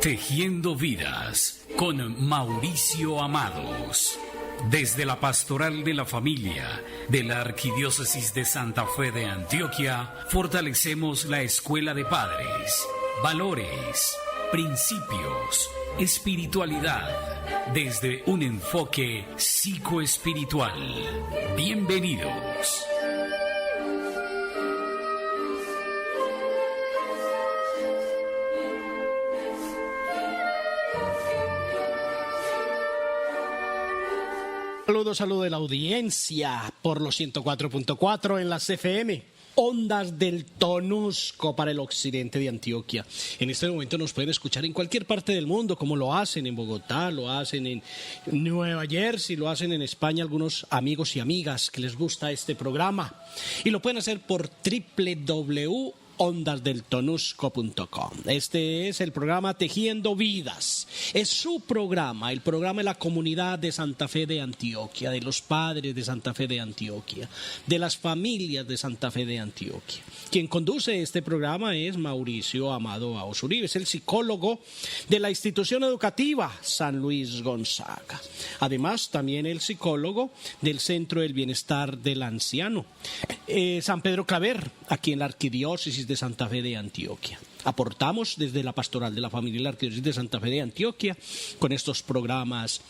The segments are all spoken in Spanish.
Tejiendo Vidas con Mauricio Amados. Desde la Pastoral de la Familia de la Arquidiócesis de Santa Fe de Antioquia, fortalecemos la escuela de padres, valores, principios, espiritualidad, desde un enfoque psicoespiritual. Bienvenidos. Saludos de la audiencia por los 104.4 en las FM, ondas del Tonusco para el occidente de Antioquia. En este momento nos pueden escuchar en cualquier parte del mundo, como lo hacen en Bogotá, lo hacen en Nueva Jersey, lo hacen en España algunos amigos y amigas que les gusta este programa. Y lo pueden hacer por www.ondasdeltonusco.com. Este es el programa Tejiendo Vidas. Es su programa, el programa de la comunidad de Santa Fe de Antioquia, de los padres de Santa Fe de Antioquia, de las familias de Santa Fe de Antioquia. Quien conduce este programa es Mauricio Amado Uribe, es el psicólogo de la institución educativa San Luis Gonzaga. Además, también el psicólogo del Centro del Bienestar del Anciano, San Pedro Claver, aquí en la Arquidiócesis de Santa Fe de Antioquia. Aportamos desde la Pastoral de la Familia y la Arquidiócesis de Santa Fe de Antioquia con estos programas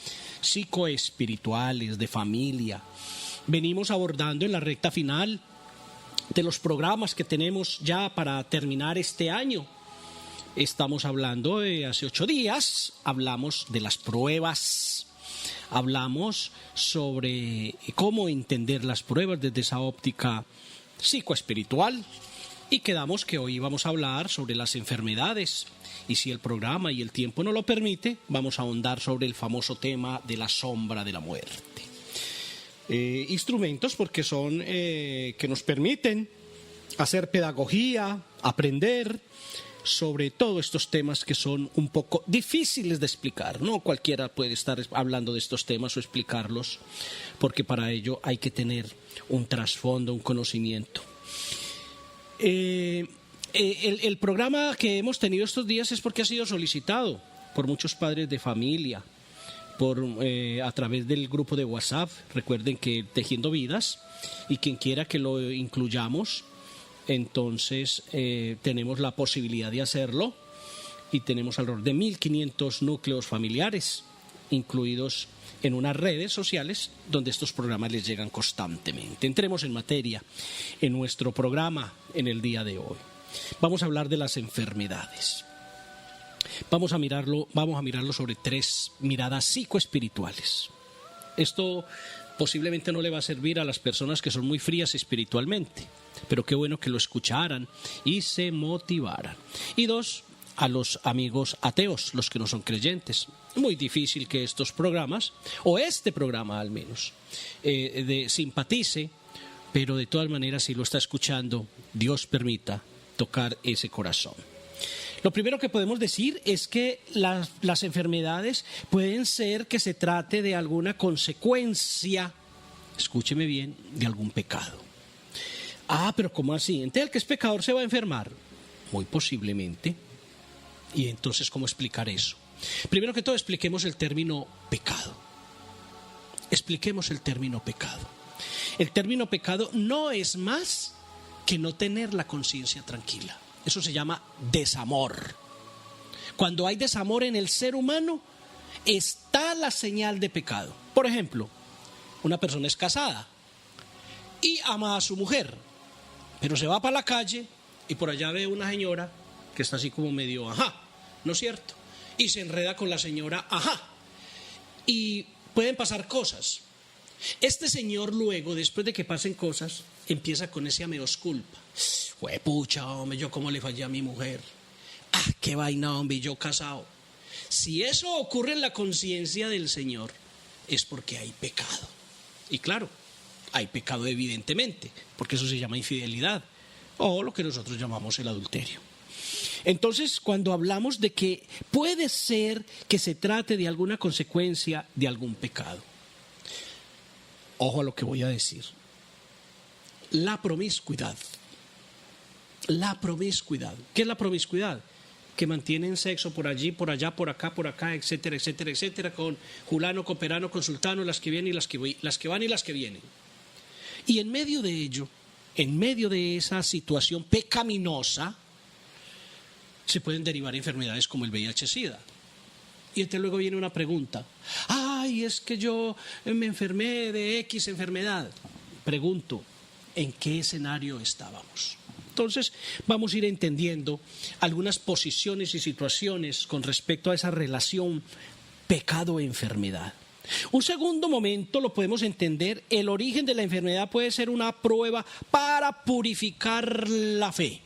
psicoespirituales de familia. Venimos abordando en la recta final de los programas que tenemos ya para terminar este año. Estamos hablando hace 8 días, hablamos de las pruebas. Hablamos sobre cómo entender las pruebas desde esa óptica psicoespiritual y quedamos que hoy vamos a hablar sobre las enfermedades y si el programa y el tiempo no lo permite, vamos a ahondar sobre el famoso tema de la sombra de la muerte. Instrumentos porque son que nos permiten hacer pedagogía, aprender sobre todos estos temas que son un poco difíciles de explicar. No cualquiera puede estar hablando de estos temas o explicarlos, porque para ello hay que tener un trasfondo, un conocimiento. El programa que hemos tenido estos días es porque ha sido solicitado por muchos padres de familia, a través del grupo de WhatsApp. Recuerden que Tejiendo Vidas, y quien quiera que lo incluyamos, entonces tenemos la posibilidad de hacerlo y tenemos alrededor de 1.500 núcleos familiares incluidos en unas redes sociales donde estos programas les llegan constantemente. Entremos en materia en nuestro programa en el día de hoy. Vamos a hablar de las enfermedades. Vamos a mirarlo sobre 3 miradas psicoespirituales. Esto posiblemente no le va a servir a las personas que son muy frías espiritualmente, pero qué bueno que lo escucharan y se motivaran. Y 2, a los amigos ateos, los que no son creyentes. Muy difícil que estos programas, o este programa al menos, simpatice, pero de todas maneras, si lo está escuchando, Dios permita tocar ese corazón. Lo primero que podemos decir es que las enfermedades pueden ser que se trate de alguna consecuencia, escúcheme bien, de algún pecado. Pero ¿cómo así? ¿Entonces el que es pecador se va a enfermar? Muy posiblemente. ¿Y entonces cómo explicar eso? Primero que todo, expliquemos el término pecado. Expliquemos el término pecado. El término pecado no es más que no tener la conciencia tranquila. Eso se llama desamor. Cuando hay desamor en el ser humano, está la señal de pecado. Por ejemplo, una persona es casada y ama a su mujer, pero se va para la calle y por allá ve una señora que está así como medio ¿no es cierto? Y se enreda con la señora y pueden pasar cosas. Este señor luego, después de que pasen cosas, empieza con ese habeas culpa. Pucha, hombre, yo cómo le fallé a mi mujer. Qué vaina, hombre, yo casado. Si eso ocurre en la conciencia del Señor, es porque hay pecado. Y claro, hay pecado evidentemente, porque eso se llama infidelidad, o lo que nosotros llamamos el adulterio. Entonces, cuando hablamos de que puede ser que se trate de alguna consecuencia de algún pecado, ojo a lo que voy a decir. La promiscuidad. ¿Qué es la promiscuidad? que mantienen sexo por allí, por allá, por acá, etcétera, etcétera, etcétera, con fulano, con perano, con sultano, las que vienen y las que van y las que vienen. Y en medio de ello, en medio de esa situación pecaminosa, se pueden derivar enfermedades como el VIH-Sida. Y entonces luego viene una pregunta. Ay, es que yo me enfermé de X enfermedad. Pregunto, ¿en qué escenario estábamos? Entonces vamos a ir entendiendo algunas posiciones y situaciones con respecto a esa relación pecado-enfermedad. Un segundo momento lo podemos entender, el origen de la enfermedad puede ser una prueba para purificar la fe.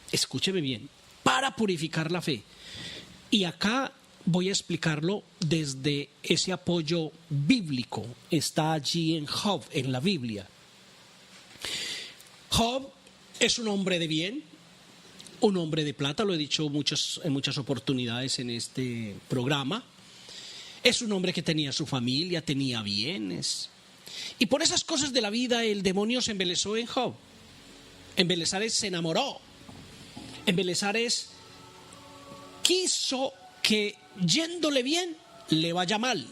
Escúcheme bien, para purificar la fe. Y acá voy a explicarlo desde ese apoyo bíblico. Está allí en Job, en la Biblia. Job es un hombre de bien, un hombre de plata, lo he dicho en muchas oportunidades en este programa. Es un hombre que tenía su familia, tenía bienes. Y por esas cosas de la vida el demonio se embelesó en Job. Embelesares se enamoró. Embelesares quiso que yéndole bien le vaya mal.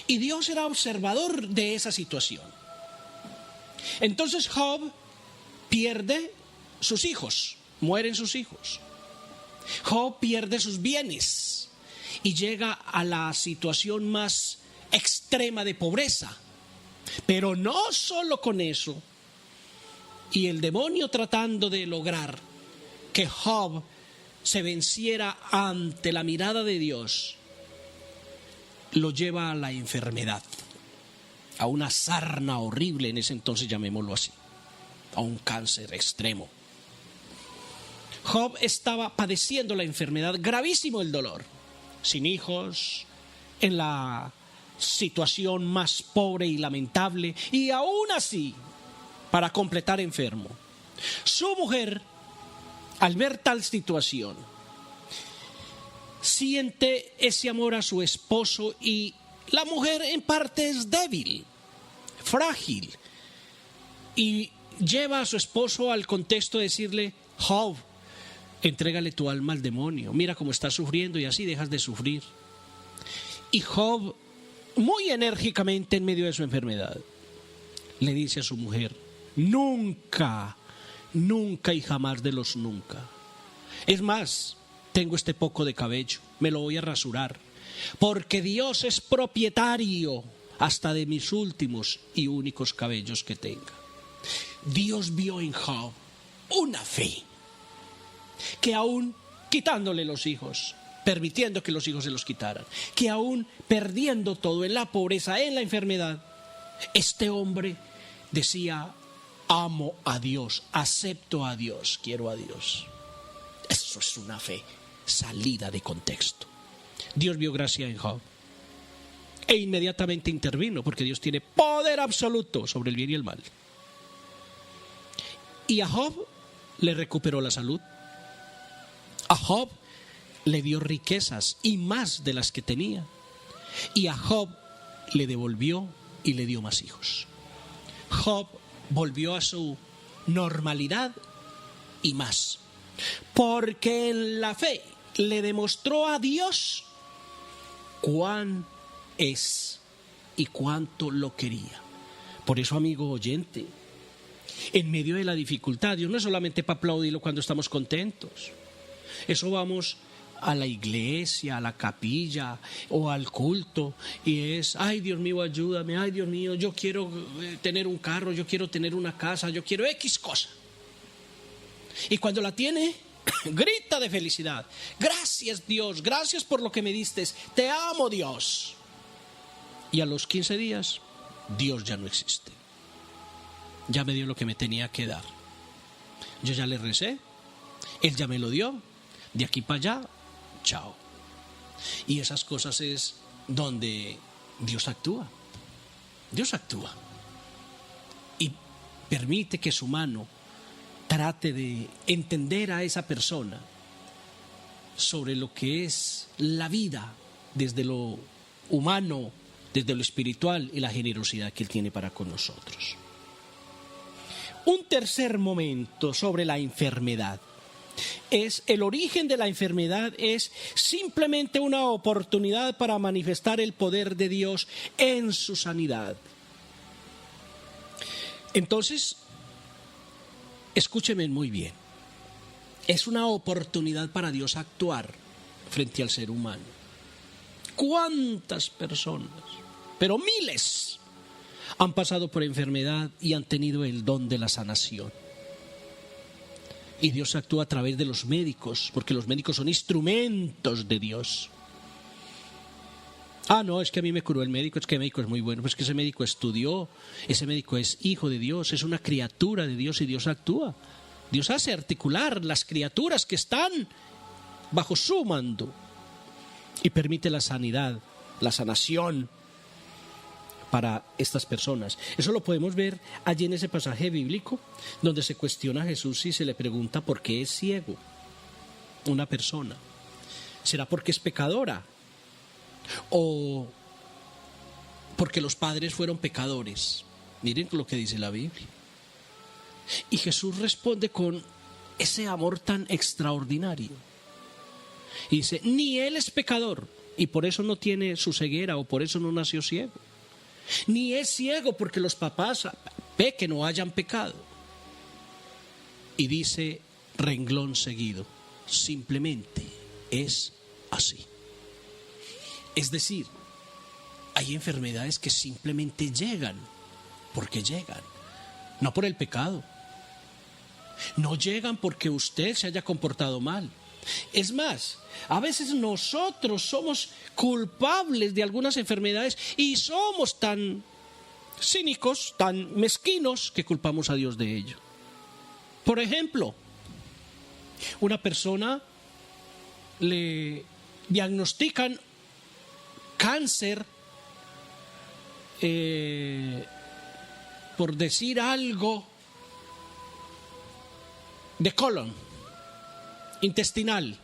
Y Dios era observador de esa situación. Entonces Job pierde sus hijos, mueren sus hijos. Job pierde sus bienes y llega a la situación más extrema de pobreza. Pero no solo con eso. Y el demonio tratando de lograr que Job se venciera ante la mirada de Dios, lo lleva a la enfermedad, a una sarna horrible en ese entonces, llamémoslo así, a un cáncer extremo. Job estaba padeciendo la enfermedad, gravísimo el dolor, sin hijos, en la situación más pobre y lamentable, y aún así, para completar enfermo. Su mujer, al ver tal situación, siente ese amor a su esposo y la mujer en parte es débil, frágil, y lleva a su esposo al contexto de decirle: Job, entrégale tu alma al demonio, mira cómo estás sufriendo y así dejas de sufrir. Y Job, muy enérgicamente en medio de su enfermedad, le dice a su mujer: nunca, nunca y jamás de los nunca. Es más, tengo este poco de cabello, me lo voy a rasurar, porque Dios es propietario hasta de mis últimos y únicos cabellos que tenga. Dios vio en Job una fe que aún quitándole los hijos, permitiendo que los hijos se los quitaran, que aún perdiendo todo en la pobreza, en la enfermedad, este hombre decía: amo a Dios, acepto a Dios, quiero a Dios. Eso es una fe salida de contexto. Dios vio gracia en Job e inmediatamente intervino, porque Dios tiene poder absoluto sobre el bien y el mal. Y a Job le recuperó la salud. A Job le dio riquezas y más de las que tenía. Y a Job le devolvió y le dio más hijos. Job volvió a su normalidad y más, porque en la fe le demostró a Dios cuán es y cuánto lo quería. Por eso, amigo oyente, en medio de la dificultad, Dios no es solamente para aplaudirlo cuando estamos contentos. Eso vamos a la iglesia, a la capilla o al culto y es: ay Dios mío, ayúdame, ay Dios mío, yo quiero tener un carro, yo quiero tener una casa, yo quiero X cosa. Y cuando la tiene, grita de felicidad: gracias Dios, gracias por lo que me diste, te amo Dios. Y a los 15 días, Dios ya no existe. Ya me dio lo que me tenía que dar. Yo ya le recé, Él ya me lo dio, de aquí para allá, chao. Y esas cosas es donde Dios actúa. Dios actúa y permite que su mano trate de entender a esa persona sobre lo que es la vida desde lo humano, desde lo espiritual y la generosidad que Él tiene para con nosotros. Un tercer momento sobre la enfermedad el origen de la enfermedad es simplemente una oportunidad para manifestar el poder de Dios en su sanidad. Entonces, escúcheme muy bien. Es una oportunidad para Dios actuar frente al ser humano. ¿Cuántas personas, pero miles, han pasado por enfermedad y han tenido el don de la sanación? Y Dios actúa a través de los médicos, porque los médicos son instrumentos de Dios. No, es que a mí me curó el médico, es que el médico es muy bueno, pues es que ese médico estudió, ese médico es hijo de Dios, es una criatura de Dios y Dios actúa. Dios hace articular las criaturas que están bajo su mando y permite la sanidad, la sanación para estas personas. Eso lo podemos ver allí en ese pasaje bíblico donde se cuestiona a Jesús y se le pregunta por qué es ciego una persona. ¿Será porque es pecadora? ¿O porque los padres fueron pecadores? Miren lo que dice la Biblia. Y Jesús responde con ese amor tan extraordinario. Y dice, ni él es pecador y por eso no tiene su ceguera o por eso no nació ciego. Ni es ciego porque los papás pequen o hayan pecado. Y dice, renglón seguido, simplemente es así. Es decir, hay enfermedades que simplemente llegan porque llegan, no por el pecado. No llegan porque usted se haya comportado mal. Es más, a veces nosotros somos culpables de algunas enfermedades y somos tan cínicos, tan mezquinos que culpamos a Dios de ello. Por ejemplo, una persona le diagnostican cáncer, por decir algo, de colon, intestinal,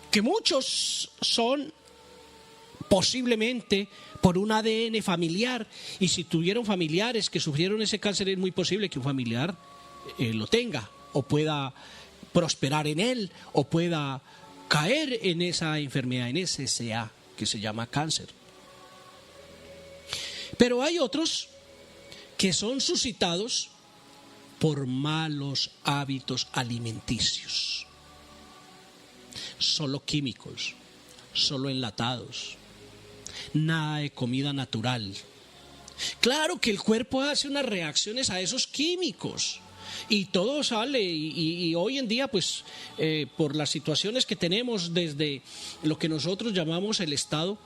que muchos son posiblemente por un ADN familiar, y si tuvieron familiares que sufrieron ese cáncer es muy posible que un familiar lo tenga o pueda prosperar en él o pueda caer en esa enfermedad, en ese SCA que se llama cáncer. Pero hay otros que son suscitados por malos hábitos alimenticios, solo químicos, solo enlatados, nada de comida natural. Claro que el cuerpo hace unas reacciones a esos químicos y todo sale y hoy en día pues por las situaciones que tenemos desde lo que nosotros llamamos el estado,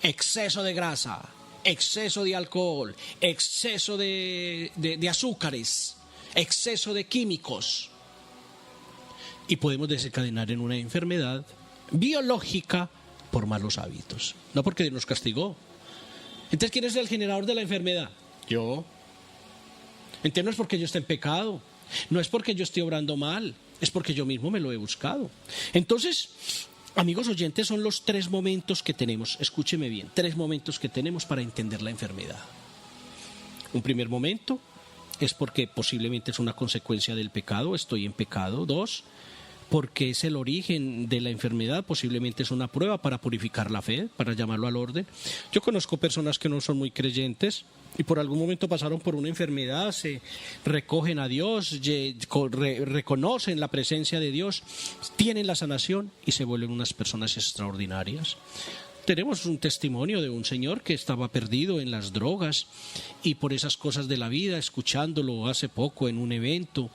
exceso de grasa, exceso de alcohol, exceso de azúcares, exceso de químicos, y podemos desencadenar en una enfermedad biológica por malos hábitos, no porque Dios nos castigó. Entonces, ¿quién es el generador de la enfermedad? Yo. Entonces no es porque yo esté en pecado, no es porque yo esté obrando mal, es porque yo mismo me lo he buscado. Entonces, amigos oyentes, son los 3 momentos que tenemos, escúcheme bien, 3 momentos que tenemos para entender la enfermedad. Un primer momento es porque posiblemente es una consecuencia del pecado, estoy en pecado. 2, porque es el origen de la enfermedad, posiblemente es una prueba para purificar la fe, para llamarlo al orden. Yo conozco personas que no son muy creyentes y por algún momento pasaron por una enfermedad, se recogen a Dios, reconocen la presencia de Dios, tienen la sanación y se vuelven unas personas extraordinarias. Tenemos un testimonio de un señor que estaba perdido en las drogas y por esas cosas de la vida, escuchándolo hace poco en un evento,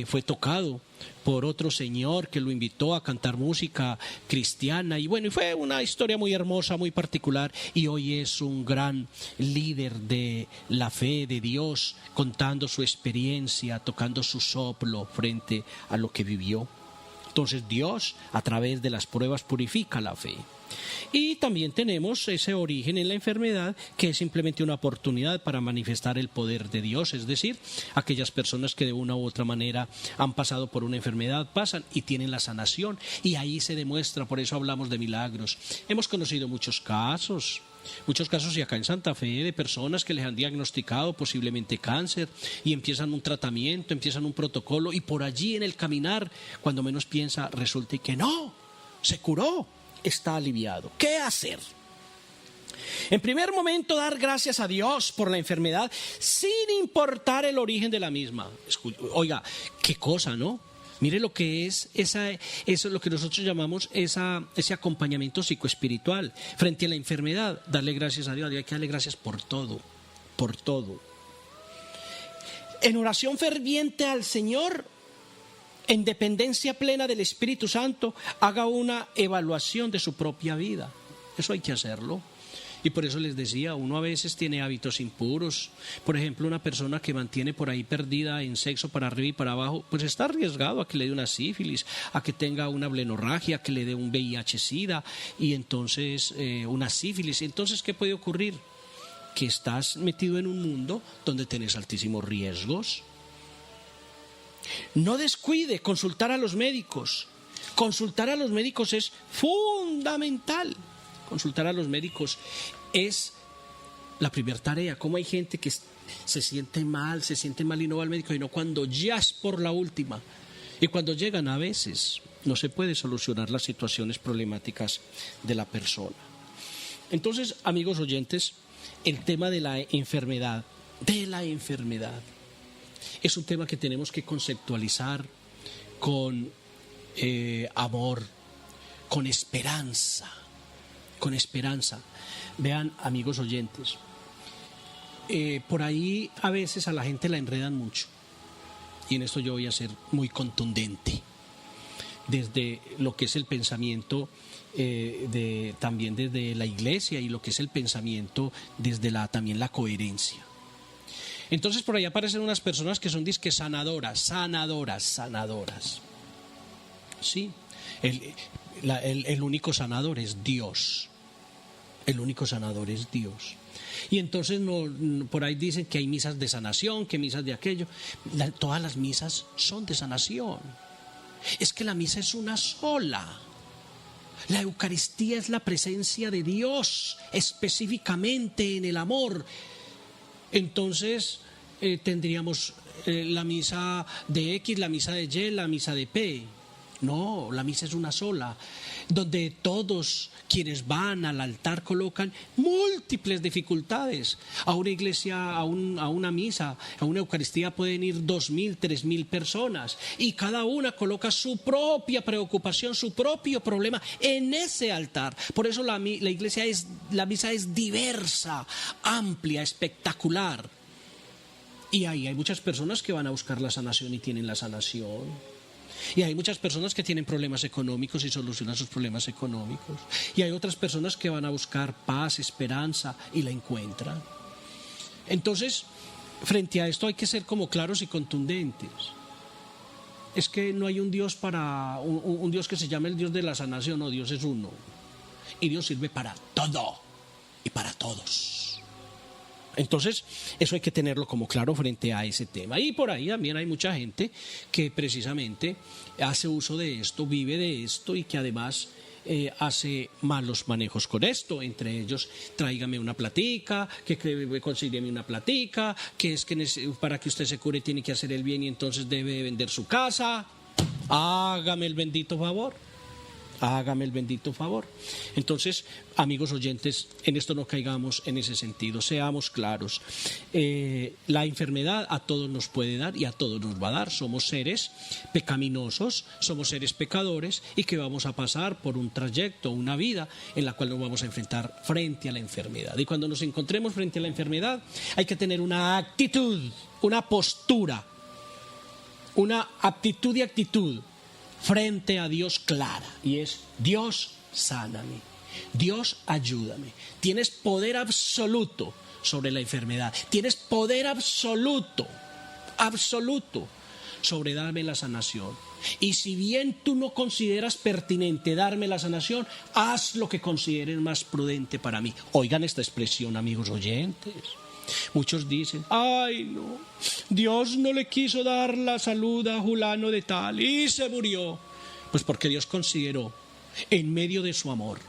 fue tocado por otro señor que lo invitó a cantar música cristiana y bueno, y fue una historia muy hermosa, muy particular, y hoy es un gran líder de la fe de Dios, contando su experiencia, tocando su soplo frente a lo que vivió. Entonces Dios, a través de las pruebas, purifica la fe. Y también tenemos ese origen en la enfermedad, que es simplemente una oportunidad para manifestar el poder de Dios, es decir, aquellas personas que de una u otra manera han pasado por una enfermedad, pasan y tienen la sanación, y ahí se demuestra, por eso hablamos de milagros. Hemos conocido muchos casos y acá en Santa Fe, de personas que les han diagnosticado posiblemente cáncer y empiezan un tratamiento, empiezan un protocolo, y por allí en el caminar, cuando menos piensa, resulta que no, se curó, está aliviado. ¿Qué hacer? En primer momento, dar gracias a Dios por la enfermedad sin importar el origen de la misma. Oiga, qué cosa, ¿no? Mire lo que es eso es lo que nosotros llamamos ese acompañamiento psicoespiritual frente a la enfermedad. Darle gracias a Dios, hay que darle gracias por todo, por todo. En oración ferviente al Señor, en dependencia plena del Espíritu Santo, haga una evaluación de su propia vida. Eso hay que hacerlo. Y por eso les decía, uno a veces tiene hábitos impuros. Por ejemplo, una persona que mantiene por ahí perdida en sexo para arriba y para abajo, pues está arriesgado a que le dé una sífilis, a que tenga una blenorragia, a que le dé un VIH-Sida y entonces una sífilis. Entonces, ¿qué puede ocurrir? Que estás metido en un mundo donde tenés altísimos riesgos. No descuide consultar a los médicos. Consultar a los médicos es fundamental. Consultar a los médicos es la primera tarea. Como hay gente que se siente mal y no va al médico, y no cuando ya es por la última. Y cuando llegan, a veces no se puede solucionar las situaciones problemáticas de la persona. Entonces, amigos oyentes, el tema de la enfermedad, es un tema que tenemos que conceptualizar con amor, con esperanza. Vean, amigos oyentes, por ahí a veces a la gente la enredan mucho, y en esto yo voy a ser muy contundente, desde lo que es el pensamiento también desde la iglesia, y lo que es el pensamiento desde también la coherencia. Entonces por ahí aparecen unas personas que son disque sanadoras. Sí, el único sanador es Dios. Y entonces por ahí dicen que hay misas de sanación, que misas de aquello. Todas las misas son de sanación. Es que la misa es una sola. La Eucaristía es la presencia de Dios, específicamente en el amor. Entonces tendríamos la misa de X, la misa de Y, la misa de P. No, la misa es una sola, donde todos quienes van al altar colocan múltiples dificultades. A una iglesia, a una misa, a una Eucaristía pueden ir 2.000, 3.000 personas, y cada una coloca su propia preocupación, su propio problema en ese altar. Por eso la misa es diversa, amplia, espectacular. Y ahí hay muchas personas que van a buscar la sanación y tienen la sanación. Y hay muchas personas que tienen problemas económicos y solucionan sus problemas económicos. Y hay otras personas que van a buscar paz, esperanza, y la encuentran. Entonces, frente a esto hay que ser como claros y contundentes. Es que no hay un Dios un Dios que se llame el Dios de la sanación. No, Dios es uno. Y Dios sirve para todo y para todos. Entonces, eso hay que tenerlo como claro frente a ese tema. Y por ahí también hay mucha gente que precisamente hace uso de esto, vive de esto, y que además hace malos manejos con esto. Entre ellos, tráigame una platica, que consígueme una platica, que es que para que usted se cure tiene que hacer el bien y entonces debe vender su casa. Hágame el bendito favor. Entonces, amigos oyentes, en esto no caigamos en ese sentido, seamos claros. La enfermedad a todos nos puede dar y a todos nos va a dar. Somos seres pecaminosos, somos seres pecadores, y que vamos a pasar por un trayecto, una vida en la cual nos vamos a enfrentar frente a la enfermedad. Y cuando nos encontremos frente a la enfermedad, hay que tener una actitud, una postura, una aptitud y actitud frente a Dios clara, y es: Dios, sáname, Dios, ayúdame. Tienes poder absoluto sobre la enfermedad, tienes poder absoluto. sobre darme la sanación. Y si bien tú no consideras pertinente darme la sanación, haz lo que consideres más prudente para mí. Oigan esta expresión, amigos oyentes. Muchos dicen, ay no, Dios no le quiso dar la salud a Julano de tal y se murió. Pues porque Dios consideró, en medio de su amor,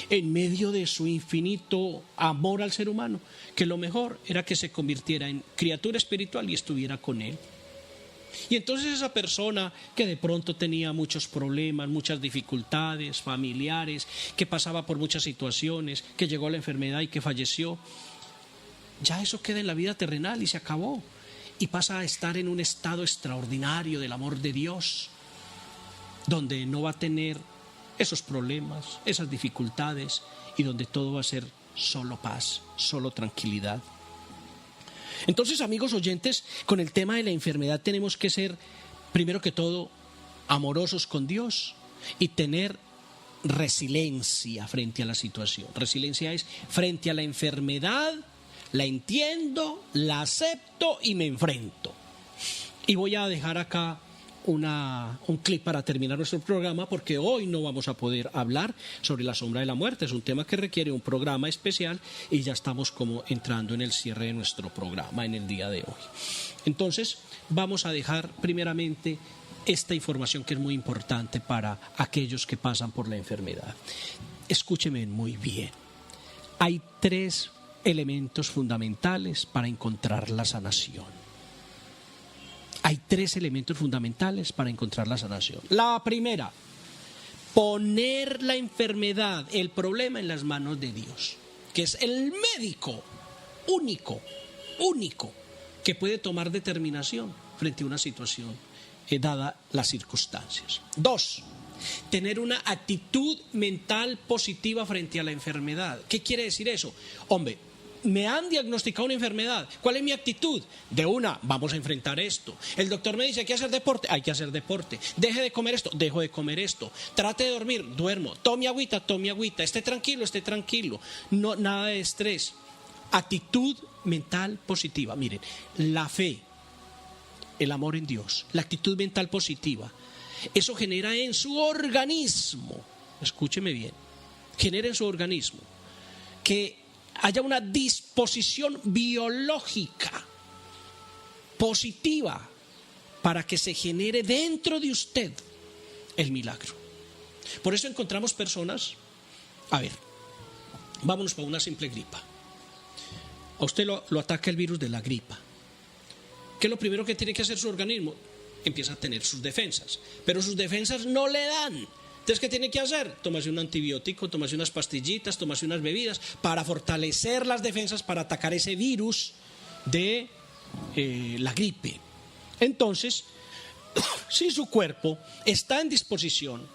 en medio de su infinito amor al ser humano, que lo mejor era que se convirtiera en criatura espiritual y estuviera con él. Y entonces esa persona que de pronto tenía muchos problemas, muchas dificultades familiares, que pasaba por muchas situaciones, que llegó a la enfermedad y que falleció, ya eso queda en la vida terrenal y se acabó. Y pasa a estar en un estado extraordinario del amor de Dios, donde no va a tener esos problemas, esas dificultades, y donde todo va a ser solo paz, solo tranquilidad. Entonces, amigos oyentes, con el tema de la enfermedad tenemos que ser, primero que todo, amorosos con Dios y tener resiliencia frente a la situación. Resiliencia es frente a la enfermedad, la entiendo, la acepto y me enfrento. Y voy a dejar acá un clip para terminar nuestro programa, porque hoy no vamos a poder hablar sobre la sombra de la muerte. Es un tema que requiere un programa especial y ya estamos como entrando en el cierre de nuestro programa en el día de hoy. Entonces vamos a dejar primeramente esta información que es muy importante para aquellos que pasan por la enfermedad. Escúcheme muy bien. Hay 3 elementos fundamentales para encontrar la sanación. Hay 3 elementos fundamentales para encontrar la sanación. La primera, poner la enfermedad, el problema en las manos de Dios, que es el médico único que puede tomar determinación frente a una situación dada las circunstancias. 2, tener una actitud mental positiva frente a la enfermedad. ¿Qué quiere decir eso? Hombre, me han diagnosticado una enfermedad. ¿Cuál es mi actitud? Vamos a enfrentar esto. El doctor me dice, hay que hacer deporte, hay que hacer deporte. Deje de comer esto, dejo de comer esto. Trate de dormir, duermo. Tome agüita. Esté tranquilo. No, nada de estrés. Actitud mental positiva. Miren, la fe, el amor en Dios, la actitud mental positiva, eso genera en su organismo, escúcheme bien, genera en su organismo que haya una disposición biológica positiva para que se genere dentro de usted el milagro. Por eso encontramos personas, vámonos para una simple gripa. A usted lo ataca el virus de la gripa. ¿Qué es lo primero que tiene que hacer su organismo? Empieza a tener sus defensas, pero sus defensas no le dan. Entonces, ¿qué tiene que hacer? Tómase un antibiótico, tómase unas pastillitas, tómase unas bebidas para fortalecer las defensas, para atacar ese virus de la gripe. Entonces, si su cuerpo está en disposición,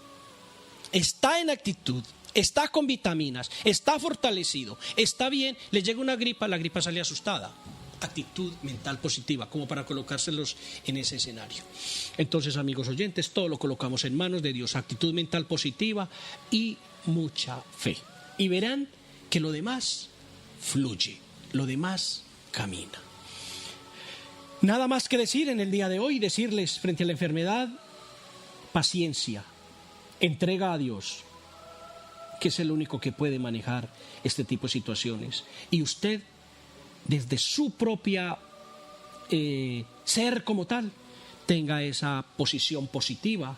está en actitud, está con vitaminas, está fortalecido, está bien, le llega una gripa, la gripa sale asustada. Actitud mental positiva, como para colocárselos en ese escenario. Entonces, amigos oyentes, todo lo colocamos en manos de Dios, actitud mental positiva y mucha fe. Y verán que lo demás fluye, lo demás camina. Nada más que decir en el día de hoy, decirles frente a la enfermedad, paciencia, entrega a Dios, que es el único que puede manejar este tipo de situaciones. Y usted, desde su propia ser como tal, tenga esa posición positiva,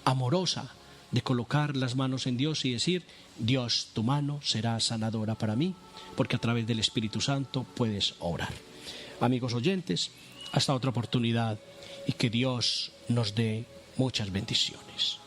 amorosa, de colocar las manos en Dios y decir, Dios, tu mano será sanadora para mí, porque a través del Espíritu Santo puedes orar. Amigos oyentes, hasta otra oportunidad y que Dios nos dé muchas bendiciones.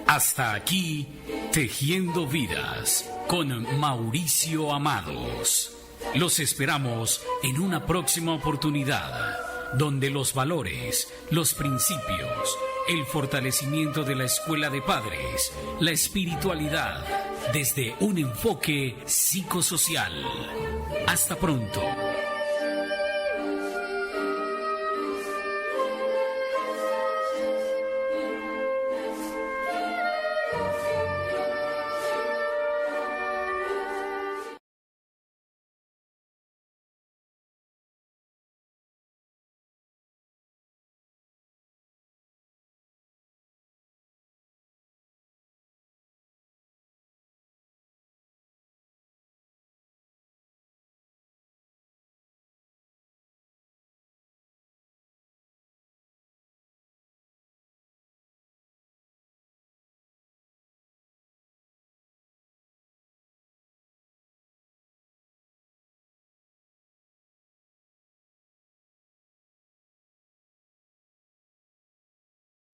Hasta aquí, Tejiendo Vidas con Mauricio Amados. Los esperamos en una próxima oportunidad, donde los valores, los principios, el fortalecimiento de la escuela de padres, la espiritualidad, desde un enfoque psicosocial, Hasta pronto.